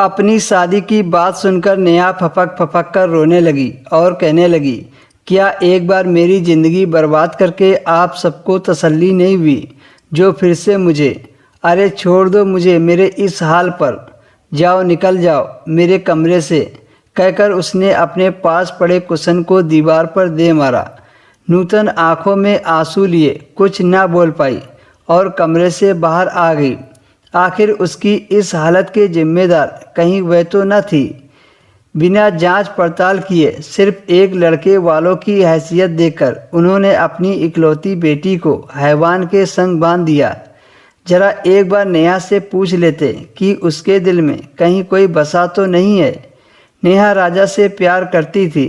अपनी शादी की बात सुनकर नेहा फपक फपक कर रोने लगी और कहने लगी, क्या एक बार मेरी ज़िंदगी बर्बाद करके आप सबको तसल्ली नहीं हुई जो फिर से मुझे, अरे छोड़ दो मुझे मेरे इस हाल पर, जाओ निकल जाओ मेरे कमरे से, कहकर उसने अपने पास पड़े कुशन को दीवार पर दे मारा। नूतन आंखों में आंसू लिए कुछ ना बोल पाई और कमरे से बाहर आ गई। आखिर उसकी इस हालत के जिम्मेदार कहीं वह तो न थी। बिना जांच पड़ताल किए सिर्फ एक लड़के वालों की हैसियत देकर उन्होंने अपनी इकलौती बेटी को हैवान के संग बांध दिया। जरा एक बार नेहा से पूछ लेते कि उसके दिल में कहीं कोई बसा तो नहीं है। नेहा राजा से प्यार करती थी,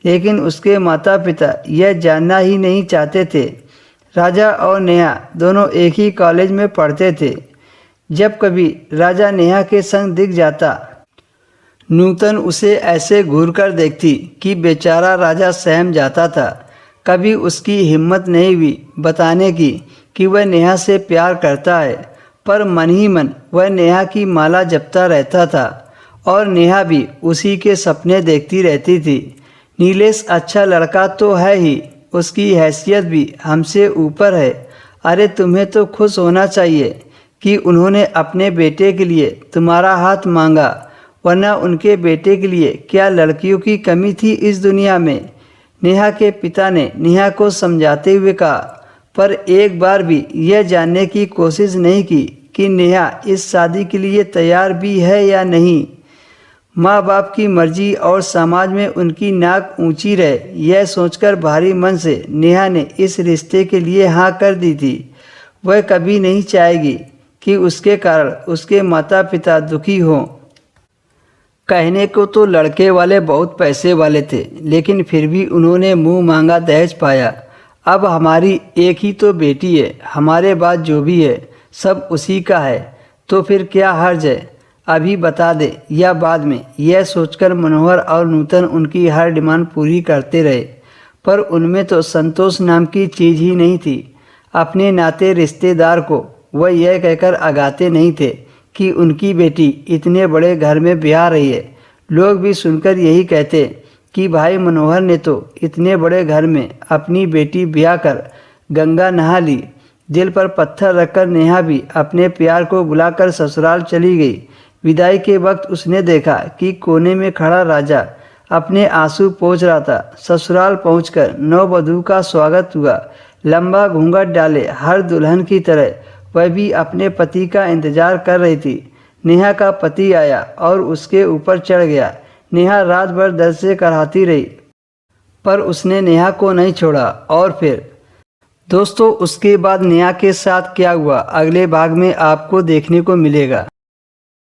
लेकिन उसके माता पिता यह जानना ही नहीं चाहते थे। राजा और नेहा दोनों एक ही कॉलेज में पढ़ते थे। जब कभी राजा नेहा के संग दिख जाता, नूतन उसे ऐसे घूरकर देखती कि बेचारा राजा सहम जाता था। कभी उसकी हिम्मत नहीं हुई बताने की कि वह नेहा से प्यार करता है, पर मन ही मन वह नेहा की माला जपता रहता था और नेहा भी उसी के सपने देखती रहती थी। नीलेश अच्छा लड़का तो है ही, उसकी हैसियत भी हमसे ऊपर है। अरे तुम्हें तो खुश होना चाहिए कि उन्होंने अपने बेटे के लिए तुम्हारा हाथ मांगा, वरना उनके बेटे के लिए क्या लड़कियों की कमी थी इस दुनिया में। नेहा के पिता ने नेहा को समझाते हुए कहा, पर एक बार भी यह जानने की कोशिश नहीं की कि नेहा इस शादी के लिए तैयार भी है या नहीं। माँ बाप की मर्जी और समाज में उनकी नाक ऊंची रहे, यह सोचकर भारी मन से नेहा ने इस रिश्ते के लिए हाँ कर दी थी। वह कभी नहीं चाहेगी कि उसके कारण उसके माता पिता दुखी हों। कहने को तो लड़के वाले बहुत पैसे वाले थे, लेकिन फिर भी उन्होंने मुंह मांगा दहेज पाया। अब हमारी एक ही तो बेटी है, हमारे बाद जो भी है सब उसी का है, तो फिर क्या हर्ज है, अभी बता दे या बाद में। यह सोचकर मनोहर और नूतन उनकी हर डिमांड पूरी करते रहे, पर उनमें तो संतोष नाम की चीज़ ही नहीं थी। अपने नाते रिश्तेदार को वह यह कहकर आगाते नहीं थे कि उनकी बेटी इतने बड़े घर में ब्याह रही है। लोग भी सुनकर यही कहते कि भाई मनोहर ने तो इतने बड़े घर में अपनी बेटी ब्याह कर गंगा नहा ली। दिल पर पत्थर रखकर नेहा भी अपने प्यार को बुलाकर ससुराल चली गई। विदाई के वक्त उसने देखा कि कोने में खड़ा राजा अपने आंसू पोंछ रहा था। ससुराल पहुंचकर नववधू का स्वागत हुआ। लंबा घूंघट डाले हर दुल्हन की तरह वह भी अपने पति का इंतजार कर रही थी। नेहा का पति आया और उसके ऊपर चढ़ गया। नेहा रात भर दर्द से कराहती रही, पर उसने नेहा को नहीं छोड़ा। और फिर दोस्तों, उसके बाद नेहा के साथ क्या हुआ अगले भाग में आपको देखने को मिलेगा।